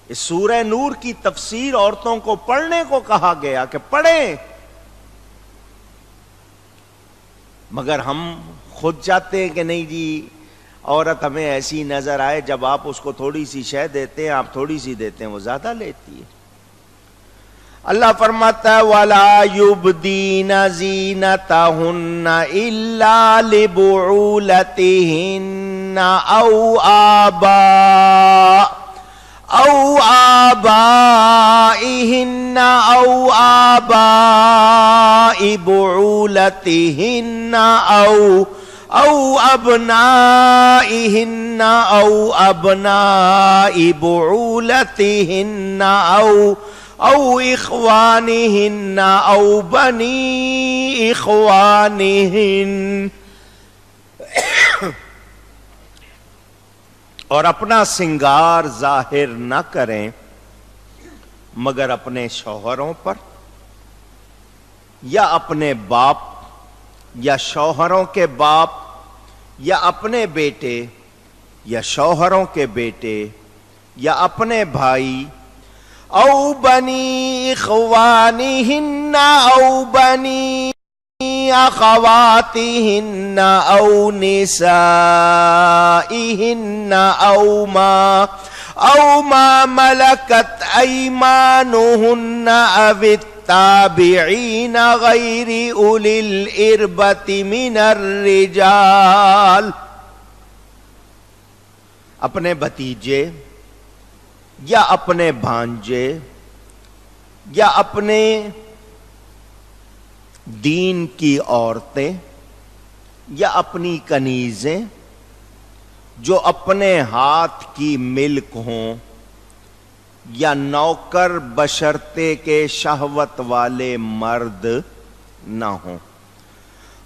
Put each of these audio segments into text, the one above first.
اس سورہ نور کی تفسیر عورتوں کو پڑھنے کو کہا گیا کہ پڑھیں، مگر ہم خود چاہتے ہیں کہ نہیں جی عورت ہمیں ایسی نظر آئے، جب آپ اس کو تھوڑی سی شے دیتے ہیں، آپ تھوڑی سی دیتے ہیں، وہ زیادہ لیتی ہے۔ اللہ فرماتا ہے وَلَا يُبْدِينَ زِينَتَهُنَّ إِلَّا لِبُعُولَتِهِنَّ أَوْ آبَائِهِنَّ أَوْ آبَاءِ بُعُولَتِهِنَّ أَوْ أَبْنَائِهِنَّ أَوْ أَبْنَاءِ بُعُولَتِهِنَّ أَوْ إِخْوَانِهِنَّ أَوْ بَنِي إِخْوَانِهِنَّ، اور اپنا سنگار ظاہر نہ کریں مگر اپنے شوہروں پر یا اپنے باپ یا شوہروں کے باپ یا اپنے بیٹے یا شوہروں کے بیٹے یا اپنے بھائی، او بنی اخوانہن او بنی اخواتہن او نسائہن او ما ملکت ایمانہن او التابعین غیر اولی الاربۃ من الرجال، اپنے بھتیجے یا اپنے بھانجے یا اپنے دین کی عورتیں یا اپنی کنیزیں جو اپنے ہاتھ کی ملک ہوں یا نوکر بشرطے کے شہوت والے مرد نہ ہوں،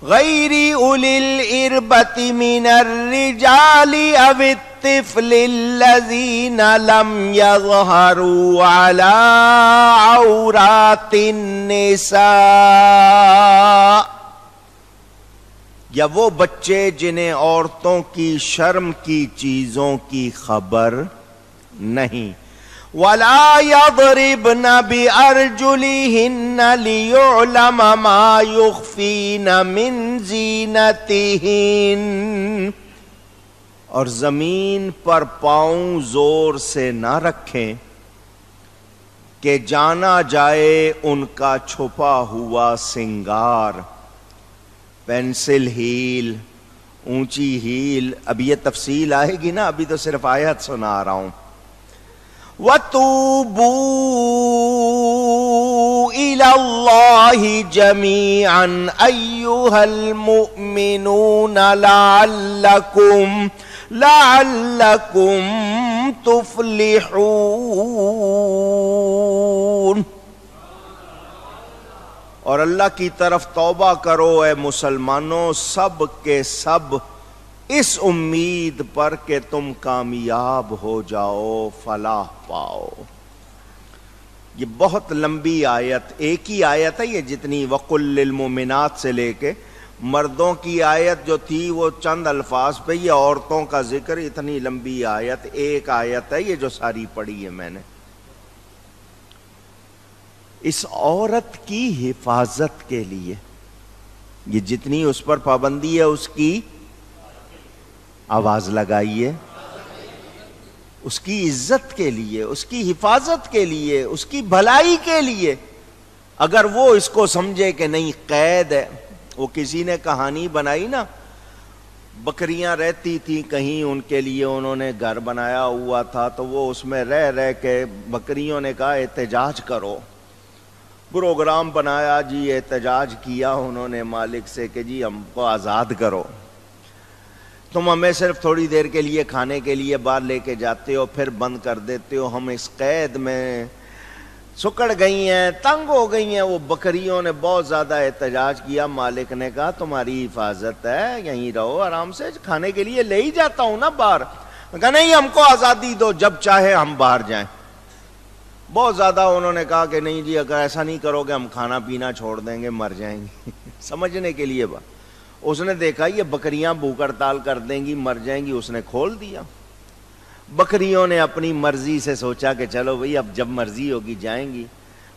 غیر اولی الاربۃ من الرجال او الطفل الذین لم یظہروا علی عورات النساء، یا وہ بچے جنہیں عورتوں کی شرم کی چیزوں کی خبر نہیں، وَلَا يَضْرِبْنَ بِأَرْجُلِهِنَّ لِيُعْلَمَ مَا يُخْفِينَ مِنْ زِينَتِهِنَّ، اور زمین پر پاؤں زور سے نہ رکھیں کہ جانا جائے ان کا چھپا ہوا سنگار، پینسل ہیل، اونچی ہیل، اب یہ تفصیل آئے گی نا، ابھی تو صرف آیت سنا رہا ہوں۔ وَتُوبُوا إِلَى اللَّهِ جَمِيعًا أَيُّهَا الْمُؤْمِنُونَ لَعَلَّكُمْ تُفْلِحُونَ، اور اللہ کی طرف توبہ کرو اے مسلمانوں، سب کے سب اس امید پر کہ تم کامیاب ہو جاؤ، فلاح پاؤ۔ یہ بہت لمبی آیت، ایک ہی آیت ہے یہ جتنی وَقُلْ لِلْمُؤْمِنَاتِ سے لے کے مردوں کی آیت جو تھی وہ چند الفاظ پہ، یہ عورتوں کا ذکر، اتنی لمبی آیت، ایک آیت ہے یہ جو ساری پڑھی ہے میں نے۔ اس عورت کی حفاظت کے لیے یہ جتنی اس پر پابندی ہے اس کی آواز لگائیے، اس کی عزت کے لیے، اس کی حفاظت کے لیے، اس کی بھلائی کے لیے۔ اگر وہ اس کو سمجھے کہ نہیں قید ہے، وہ کسی نے کہانی بنائی نا، بکریاں رہتی تھیں کہیں، ان کے لیے انہوں نے گھر بنایا ہوا تھا، تو وہ اس میں رہ کے بکریوں نے کہا احتجاج کرو، پروگرام بنایا جی، احتجاج کیا انہوں نے مالک سے کہ جی ہم کو آزاد کرو، تم ہمیں صرف تھوڑی دیر کے لیے کھانے کے لیے باہر لے کے جاتے ہو پھر بند کر دیتے ہو، ہم اس قید میں سکڑ گئی ہیں، تنگ ہو گئی ہیں۔ وہ بکریوں نے بہت زیادہ احتجاج کیا، مالک نے کہا تمہاری حفاظت ہے، یہیں رہو آرام سے، کھانے کے لیے لے ہی جاتا ہوں نا باہر۔ کہا نہیں، ہم کو آزادی دو، جب چاہے ہم باہر جائیں۔ بہت زیادہ انہوں نے کہا کہ نہیں جی اگر ایسا نہیں کرو گے ہم کھانا پینا چھوڑ دیں گے، مر جائیں گے۔ سمجھنے کے لیے بات، اس نے دیکھا یہ بکریاں بھوک ہڑتال کر دیں گی، مر جائیں گی، اس نے کھول دیا۔ بکریوں نے اپنی مرضی سے سوچا کہ چلو بھئی اب جب مرضی ہوگی جائیں گی.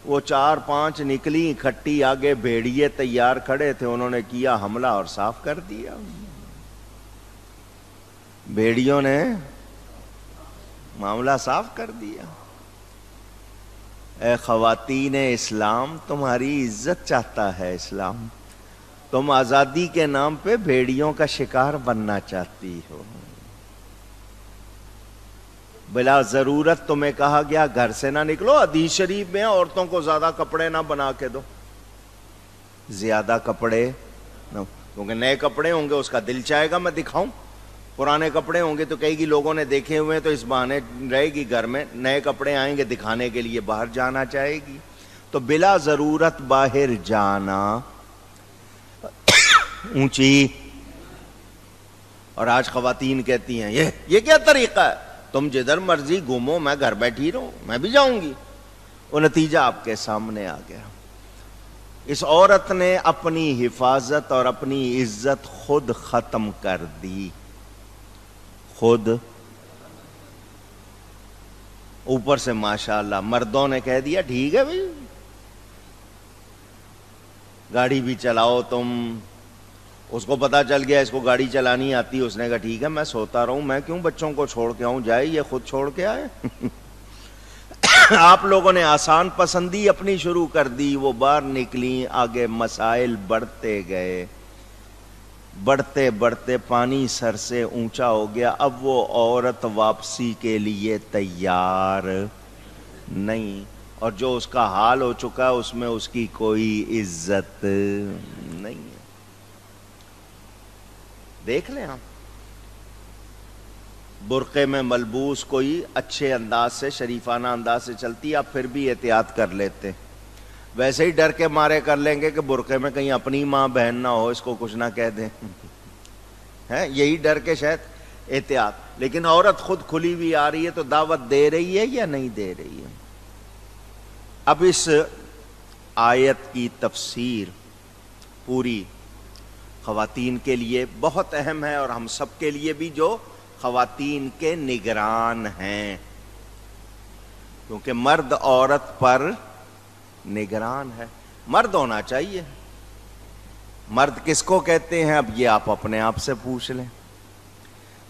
وہ 4-5 نکلی اکٹھی, آگے بھیڑیے تیار کھڑے تھے, انہوں نے کیا حملہ اور صاف کر دیا. بھیڑیوں نے معاملہ صاف کر دیا. اے خواتین اسلام, تمہاری عزت چاہتا ہے اسلام, تم آزادی کے نام پہ بھیڑیوں کا شکار بننا چاہتی ہو. بلا ضرورت تمہیں کہا گیا گھر سے نہ نکلو. حدیث شریف میں عورتوں کو زیادہ کپڑے نہ بنا کے دو, زیادہ کپڑے نہ, کیونکہ نئے کپڑے ہوں گے اس کا دل چاہے گا میں دکھاؤں, پرانے کپڑے ہوں گے تو کہے گی لوگوں نے دیکھے ہوئے تو اس بہانے رہے گی گھر میں, نئے کپڑے آئیں گے دکھانے کے لیے باہر جانا چاہے گی. تو بلا ضرورت باہر جانا اونچی. اور آج خواتین کہتی ہیں یہ کیا طریقہ ہے, تم جدھر مرضی گھومو, میں گھر بیٹھی رہوں, میں بھی جاؤں گی. وہ نتیجہ آپ کے سامنے آ گیا. اس عورت نے اپنی حفاظت اور اپنی عزت خود ختم کر دی, خود. اوپر سے ماشاءاللہ مردوں نے کہہ دیا ٹھیک ہے بھائی, گاڑی بھی چلاؤ تم. اس کو پتا چل گیا اس کو گاڑی چلانی آتی, اس نے کہا ٹھیک ہے میں سوتا رہوں, میں کیوں بچوں کو چھوڑ کے آؤں, جائے یہ خود چھوڑ کے آئے. آپ لوگوں نے آسان پسندی اپنی شروع کر دی, وہ باہر نکلی, آگے مسائل بڑھتے گئے, بڑھتے بڑھتے پانی سر سے اونچا ہو گیا. اب وہ عورت واپسی کے لیے تیار نہیں, اور جو اس کا حال ہو چکا اس میں اس کی کوئی عزت نہیں ہے. دیکھ لیں ہم, برقعے میں ملبوس کوئی اچھے انداز سے شریفانہ انداز سے چلتی, آپ پھر بھی احتیاط کر لیتے. ویسے ہی ڈر کے مارے کر لیں گے کہ برقعے میں کہیں اپنی ماں بہن نہ ہو, اس کو کچھ نہ کہہ دیں, ہے یہی ڈر کے شاید احتیاط. لیکن عورت خود کھلی ہوئی آ رہی ہے تو دعوت دے رہی ہے یا نہیں دے رہی ہے. اب اس آیت کی تفسیر پوری خواتین کے لیے بہت اہم ہے, اور ہم سب کے لیے بھی جو خواتین کے نگران ہیں, کیونکہ مرد عورت پر نگران ہے. مرد ہونا چاہیے. مرد کس کو کہتے ہیں اب یہ آپ اپنے آپ سے پوچھ لیں,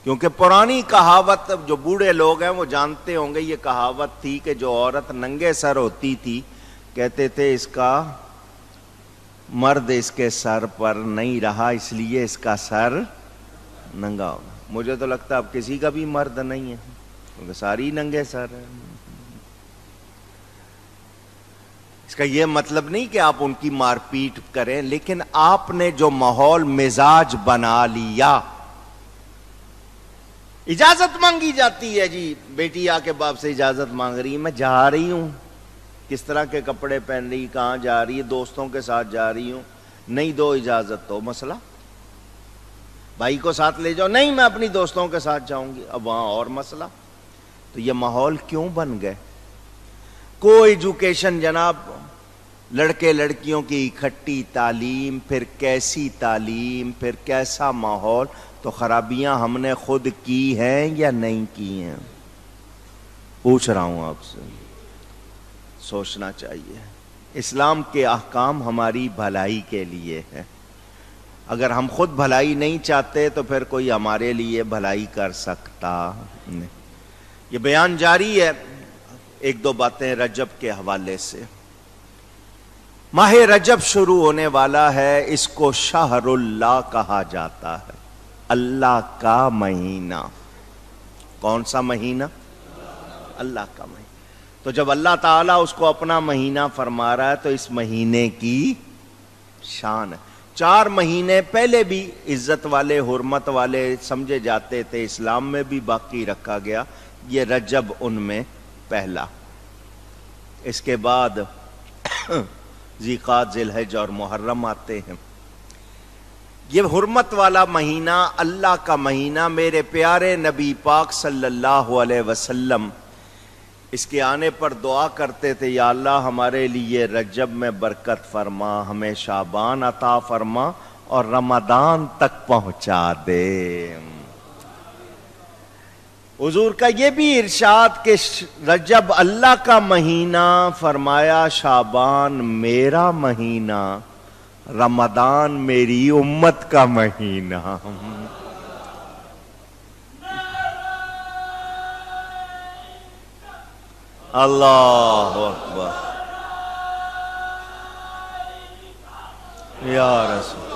کیونکہ پرانی کہاوت جو بوڑھے لوگ ہیں وہ جانتے ہوں گے, یہ کہاوت تھی کہ جو عورت ننگے سر ہوتی تھی کہتے تھے اس کا مرد اس کے سر پر نہیں رہا اس لیے اس کا سر ننگا ہوگا. مجھے تو لگتا ہے اب کسی کا بھی مرد نہیں ہے, کیونکہ ساری ننگے سر ہیں. اس کا یہ مطلب نہیں کہ آپ ان کی مار پیٹ کریں, لیکن آپ نے جو ماحول مزاج بنا لیا, اجازت مانگی جاتی ہے, جی بیٹی آ کے باپ سے اجازت مانگ رہی ہے, میں جا رہی ہوں, کس طرح کے کپڑے پہن رہی, کہاں جا رہی ہے, دوستوں کے ساتھ جا رہی ہوں, نہیں دو اجازت تو مسئلہ. بھائی کو ساتھ لے جاؤ, نہیں میں اپنی دوستوں کے ساتھ جاؤں گی, اب وہاں اور مسئلہ. تو یہ ماحول کیوں بن گئے؟ کوئی ایجوکیشن جناب, لڑکے لڑکیوں کی اکٹھی تعلیم, پھر کیسی تعلیم, پھر کیسا ماحول. تو خرابیاں ہم نے خود کی ہیں یا نہیں کی ہیں؟ پوچھ رہا ہوں آپ سے, سوچنا چاہیے. اسلام کے احکام ہماری بھلائی کے لیے ہے. اگر ہم خود بھلائی نہیں چاہتے تو پھر کوئی ہمارے لیے بھلائی کر سکتا نہیں. یہ بیان جاری ہے. ایک دو باتیں رجب کے حوالے سے. ماہ رجب شروع ہونے والا ہے, اس کو شہر اللہ کہا جاتا ہے, اللہ کا مہینہ. کون سا مہینہ؟ اللہ کا مہینہ. تو جب اللہ تعالیٰ اس کو اپنا مہینہ فرما رہا ہے تو اس مہینے کی شان ہے. 4 مہینے پہلے بھی عزت والے, حرمت والے سمجھے جاتے تھے, اسلام میں بھی باقی رکھا گیا. یہ رجب ان میں پہلا. اس کے بعد ذیقعدہ, ذی الحجہ اور محرم آتے ہیں. یہ حرمت والا مہینہ, اللہ کا مہینہ, میرے پیارے نبی پاک صلی اللہ علیہ وسلم اس کے آنے پر دعا کرتے تھے, یا اللہ ہمارے لیے رجب میں برکت فرما, ہمیں شعبان عطا فرما اور رمضان تک پہنچا دے. حضور کا یہ بھی ارشاد کہ رجب اللہ کا مہینہ، فرمایا شعبان میرا مہینہ، رمضان میری امت کا مہینہ۔ اللہ اکبر یا رسول۔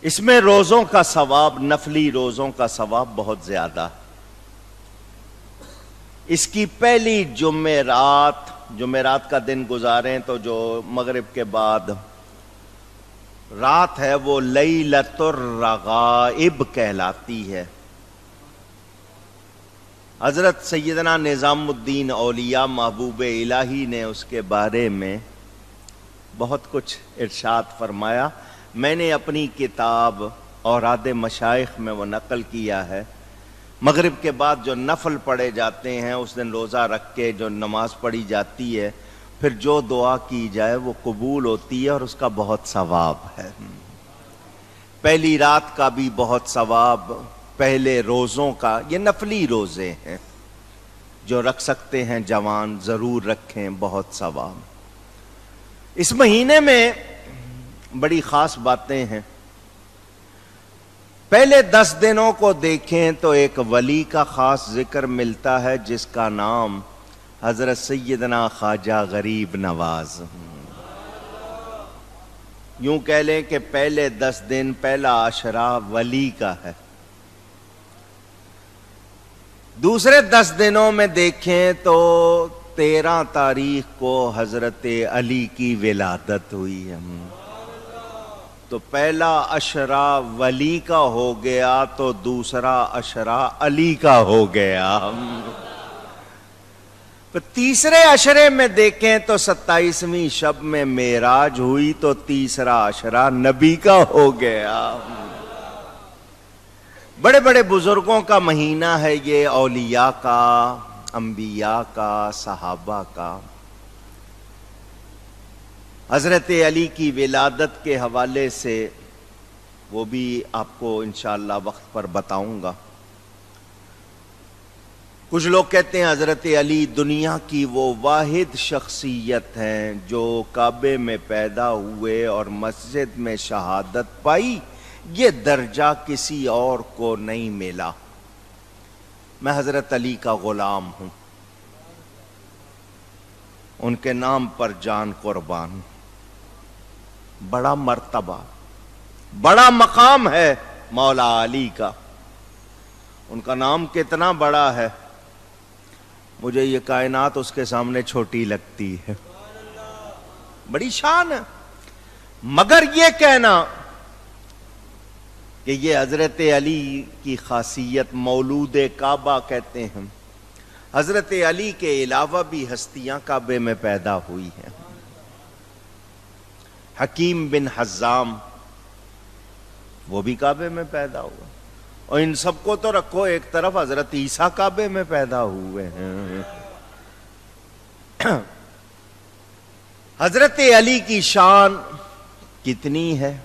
اس میں روزوں کا ثواب، نفلی روزوں کا ثواب بہت زیادہ۔ اس کی پہلی جمعرات کا دن گزاریں تو جو مغرب کے بعد رات ہے وہ لیلۃ الرغائب کہلاتی ہے۔ حضرت سیدنا نظام الدین اولیاء محبوب الہی نے اس کے بارے میں بہت کچھ ارشاد فرمایا۔ میں نے اپنی کتاب اوراد مشائخ میں وہ نقل کیا ہے۔ مغرب کے بعد جو نفل پڑھے جاتے ہیں اس دن روزہ رکھ کے جو نماز پڑھی جاتی ہے، پھر جو دعا کی جائے وہ قبول ہوتی ہے اور اس کا بہت ثواب ہے۔ پہلی رات کا بھی بہت ثواب، پہلے روزوں کا، یہ نفلی روزے ہیں، جو رکھ سکتے ہیں جوان ضرور رکھیں، بہت ثواب۔ اس مہینے میں بڑی خاص باتیں ہیں۔ پہلے 10 دنوں کو دیکھیں تو ایک ولی کا خاص ذکر ملتا ہے جس کا نام حضرت سیدنا خواجہ غریب نواز۔ یوں کہہ لیں کہ پہلے 10 دن، پہلا عشرہ ولی کا ہے۔ دوسرے 10 دنوں میں دیکھیں تو 13 تاریخ کو حضرت علی کی ولادت ہوئی ہے۔ تو پہلا عشرہ ولی کا ہو گیا تو دوسرا عشرہ علی کا ہو گیا۔ تو تیسرے عشرے میں دیکھیں تو 27ویں شب میں معراج ہوئی تو تیسرا عشرہ نبی کا ہو گیا۔ بڑے بڑے بزرگوں کا مہینہ ہے یہ، اولیاء کا، انبیاء کا، صحابہ کا۔ حضرت علی کی ولادت کے حوالے سے وہ بھی آپ کو انشاءاللہ وقت پر بتاؤں گا۔ کچھ لوگ کہتے ہیں حضرت علی دنیا کی وہ واحد شخصیت ہیں جو کعبے میں پیدا ہوئے اور مسجد میں شہادت پائی، یہ درجہ کسی اور کو نہیں ملا۔ میں حضرت علی کا غلام ہوں، ان کے نام پر جان قربان۔ بڑا مرتبہ، بڑا مقام ہے مولا علی کا۔ ان کا نام کتنا بڑا ہے، مجھے یہ کائنات اس کے سامنے چھوٹی لگتی ہے۔ بڑی شان ہے۔ مگر یہ کہنا کہ یہ حضرت علی کی خاصیت، مولود کعبہ کہتے ہیں، حضرت علی کے علاوہ بھی ہستیاں کعبے میں پیدا ہوئی ہیں۔ حکیم بن حزام وہ بھی کعبے میں پیدا ہوا، اور ان سب کو تو رکھو ایک طرف، حضرت عیسیٰ کعبے میں پیدا ہوئے ہیں۔ حضرت علی کی شان کتنی ہے،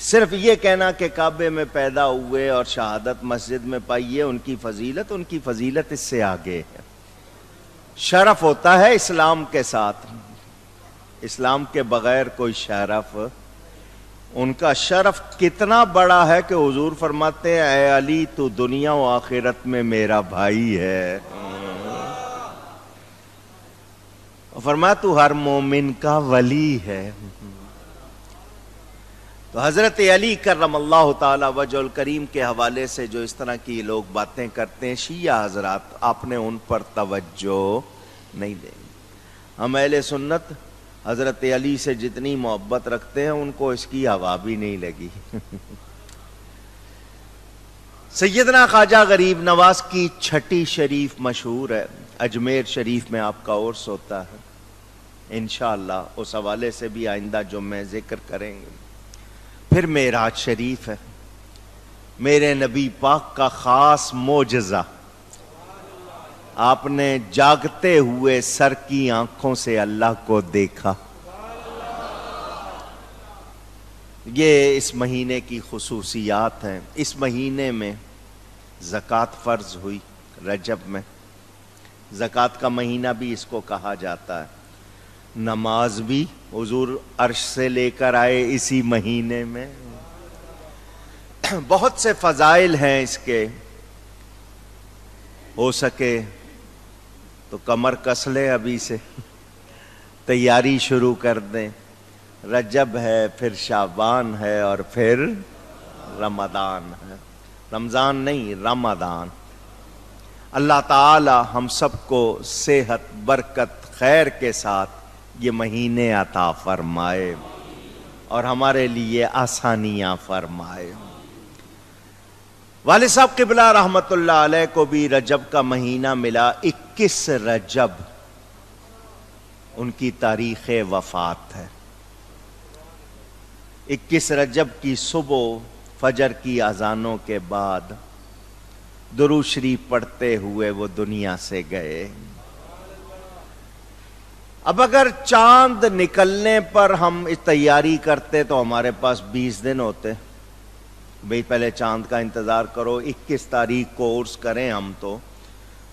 صرف یہ کہنا کہ کعبے میں پیدا ہوئے اور شہادت مسجد میں پائیے ان کی فضیلت اس سے آگے ہے۔ شرف ہوتا ہے اسلام کے ساتھ، اسلام کے بغیر کوئی شرف، ان کا شرف کتنا بڑا ہے کہ حضور فرماتے ہیں اے علی تو دنیا و آخرت میں میرا بھائی ہے، فرمایا تو ہر مومن کا ولی ہے۔ تو حضرت علی کرم اللہ تعالی وجہ الکریم کے حوالے سے جو اس طرح کی لوگ باتیں کرتے ہیں شیعہ حضرات، آپ نے ان پر توجہ نہیں دیں گے۔ ہم اہل سنت حضرت علی سے جتنی محبت رکھتے ہیں ان کو اس کی ہوا بھی نہیں لگی۔ سیدنا خواجہ غریب نواز کی چھٹی شریف مشہور ہے، اجمیر شریف میں آپ کا عرس ہوتا ہے، انشاءاللہ اس حوالے سے بھی آئندہ جمعہ ذکر کریں گے۔ پھر معراج شریف ہے، میرے نبی پاک کا خاص معجزہ، آپ نے جاگتے ہوئے سر کی آنکھوں سے اللہ کو دیکھا۔ یہ اس مہینے کی خصوصیات ہیں. اس مہینے میں زکوٰۃ فرض ہوئی. رجب میں زکوٰۃ کا مہینہ بھی اس کو کہا جاتا ہے. نماز بھی حضور عرش سے لے کر آئے اسی مہینے میں. بہت سے فضائل ہیں اس کے. ہو سکے تو کمر کس لے ابھی سے, تیاری شروع کر دیں. رجب ہے, پھر شعبان ہے, اور پھر رمضان ہے. رمضان نہیں, رمضان. اللہ تعالی ہم سب کو صحت, برکت, خیر کے ساتھ یہ مہینے عطا فرمائے اور ہمارے لیے آسانیاں فرمائے. والد صاحب قبلہ رحمت اللہ علیہ کو بھی رجب کا مہینہ ملا. 21 رجب ان کی تاریخ وفات ہے. 21 رجب کی صبح فجر کی اذانوں کے بعد درود شریف پڑھتے ہوئے وہ دنیا سے گئے. اب اگر چاند نکلنے پر ہم تیاری کرتے تو ہمارے پاس 20 دن ہوتے. بھئی پہلے چاند کا انتظار کرو, 21 تاریخ کو عرس کریں ہم تو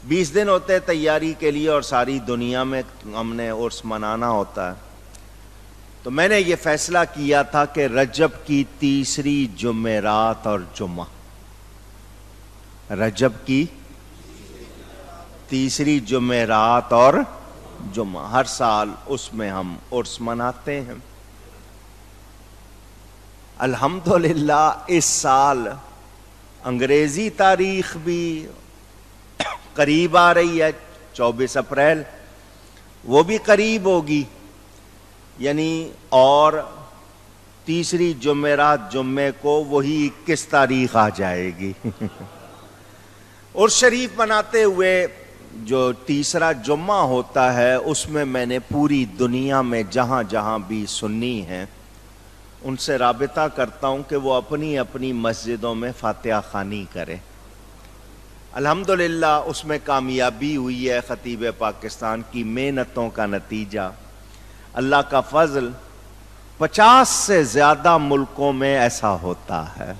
20 دن ہوتے تیاری کے لیے, اور ساری دنیا میں ہم نے عرس منانا ہوتا ہے. تو میں نے یہ فیصلہ کیا تھا کہ رجب کی تیسری جمعرات اور جمعہ, رجب کی تیسری جمعرات اور جمعہ, ہر سال اس میں ہم عرس مناتے ہیں. الحمدللہ اس سال انگریزی تاریخ بھی قریب آ رہی ہے. 24 اپریل وہ بھی قریب ہوگی, یعنی اور تیسری جمعرات جمعے کو وہی 21 تاریخ آ جائے گی. عرس شریف مناتے ہوئے جو تیسرا جمعہ ہوتا ہے اس میں میں نے پوری دنیا میں جہاں جہاں بھی سنی ہیں ان سے رابطہ کرتا ہوں کہ وہ اپنی اپنی مسجدوں میں فاتحہ خوانی کرے. الحمدللہ اس میں کامیابی ہوئی ہے. خطیب پاکستان کی محنتوں کا نتیجہ, اللہ کا فضل, 50 سے زیادہ ملکوں میں ایسا ہوتا ہے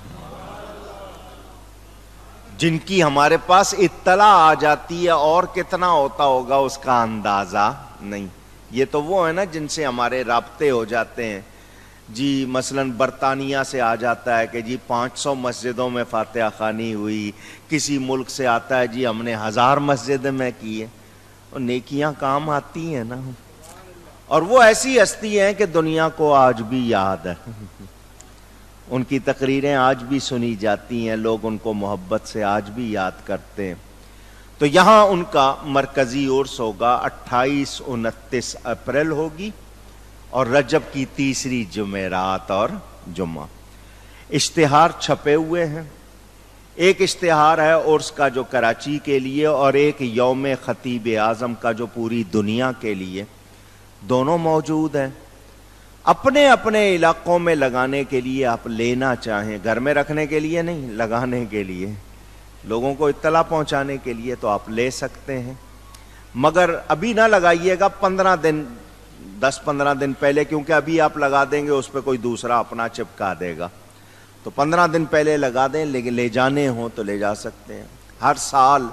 جن کی ہمارے پاس اطلاع آ جاتی ہے, اور کتنا ہوتا ہوگا اس کا اندازہ نہیں. یہ تو وہ ہے نا جن سے ہمارے رابطے ہو جاتے ہیں. جی مثلا برطانیہ سے آ جاتا ہے کہ جی 500 مسجدوں میں فاتحہ خوانی ہوئی. کسی ملک سے آتا ہے جی ہم نے 1000 مسجد میں کی ہے. اور نیکیاں کام آتی ہیں نا, اور وہ ایسی ہستی ہیں کہ دنیا کو آج بھی یاد ہے. ان کی تقریریں آج بھی سنی جاتی ہیں, لوگ ان کو محبت سے آج بھی یاد کرتے ہیں. تو یہاں ان کا مرکزی عرس ہوگا. 28-29 اپریل ہوگی, اور رجب کی تیسری جمعرات اور جمعہ. اشتہار چھپے ہوئے ہیں. ایک اشتہار ہے عرس کا جو کراچی کے لیے, اور ایک یوم خطیب اعظم کا جو پوری دنیا کے لیے. دونوں موجود ہیں. اپنے اپنے علاقوں میں لگانے کے لیے آپ لینا چاہیں, گھر میں رکھنے کے لیے نہیں, لگانے کے لیے, لوگوں کو اطلاع پہنچانے کے لیے تو آپ لے سکتے ہیں. مگر ابھی نہ لگائیے گا, 10-15 دن پہلے, کیونکہ ابھی آپ لگا دیں گے اس پہ کوئی دوسرا اپنا چپکا دے گا. تو 15 دن پہلے لگا دیں, لیکن لے جانے ہوں تو لے جا سکتے ہیں. ہر سال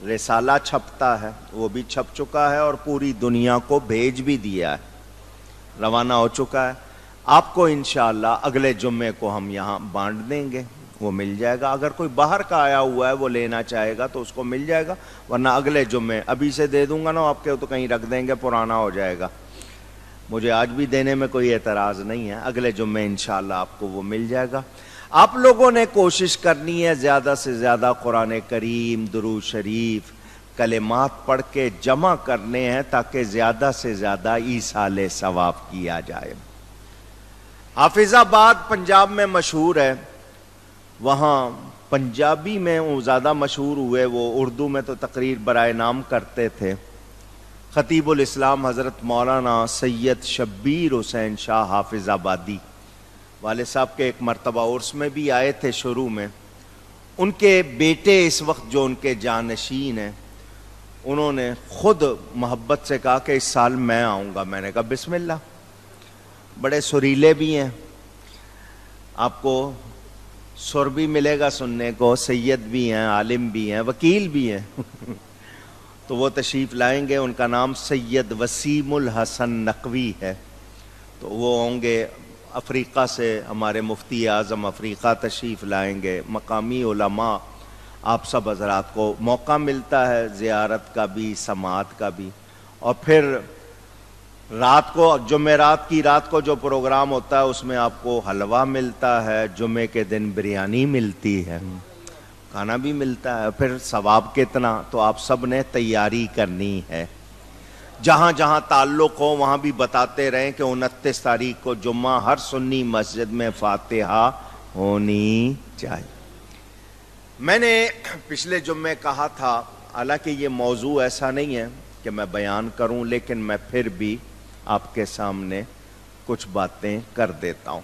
رسالہ چھپتا ہے, وہ بھی چھپ چکا ہے اور پوری دنیا کو بھیج بھی دیا ہے, روانہ ہو چکا ہے. آپ کو انشاءاللہ اگلے جمعے کو ہم یہاں بانٹ دیں گے, وہ مل جائے گا. اگر کوئی باہر کا آیا ہوا ہے وہ لینا چاہے گا تو اس کو مل جائے گا, ورنہ اگلے جمعے. ابھی سے دے دوں گا نا آپ کے تو کہیں رکھ دیں گے, پرانا ہو جائے گا. مجھے آج بھی دینے میں کوئی اعتراض نہیں ہے, اگلے جمعے انشاءاللہ آپ کو وہ مل جائے گا. آپ لوگوں نے کوشش کرنی ہے زیادہ سے زیادہ قرآن کریم, درود شریف, کلمات پڑھ کے جمع کرنے ہیں تاکہ زیادہ سے زیادہ ایصال ثواب کیا جائے. حافظ آباد پنجاب میں مشہور ہے, وہاں پنجابی میں وہ زیادہ مشہور ہوئے, وہ اردو میں تو تقریر برائے نام کرتے تھے. خطیب الاسلام حضرت مولانا سید شبیر حسین شاہ حافظ آبادی والد صاحب کے ایک مرتبہ عرس میں بھی آئے تھے. شروع میں ان کے بیٹے اس وقت جو ان کے جانشین ہیں, انہوں نے خود محبت سے کہا کہ اس سال میں آؤں گا. میں نے کہا بسم اللہ. بڑے سریلے بھی ہیں. آپ کو سر بھی ملے گا سننے کو، سید بھی ہیں، عالم بھی ہیں، وکیل بھی ہیں تو وہ تشریف لائیں گے. ان کا نام سید وسیم الحسن نقوی ہے. تو وہ ہوں گے افریقہ سے، ہمارے مفتی اعظم افریقہ تشریف لائیں گے. مقامی علماء، آپ سب حضرات کو موقع ملتا ہے زیارت کا بھی، سماعت کا بھی. اور پھر رات کو، جمعرات کی رات کو جو پروگرام ہوتا ہے اس میں آپ کو حلوہ ملتا ہے، جمعے کے دن بریانی ملتی ہے، کھانا بھی ملتا ہے. پھر ثواب کتنا، تو آپ سب نے تیاری کرنی ہے. جہاں جہاں تعلق ہو وہاں بھی بتاتے رہیں کہ 29 تاریخ کو جمعہ ہر سنی مسجد میں فاتحہ ہونی چاہیے. میں نے پچھلے جمعے کہا تھا، حالانکہ یہ موضوع ایسا نہیں ہے کہ میں بیان کروں، لیکن میں پھر بھی آپ کے سامنے کچھ باتیں کر دیتا ہوں.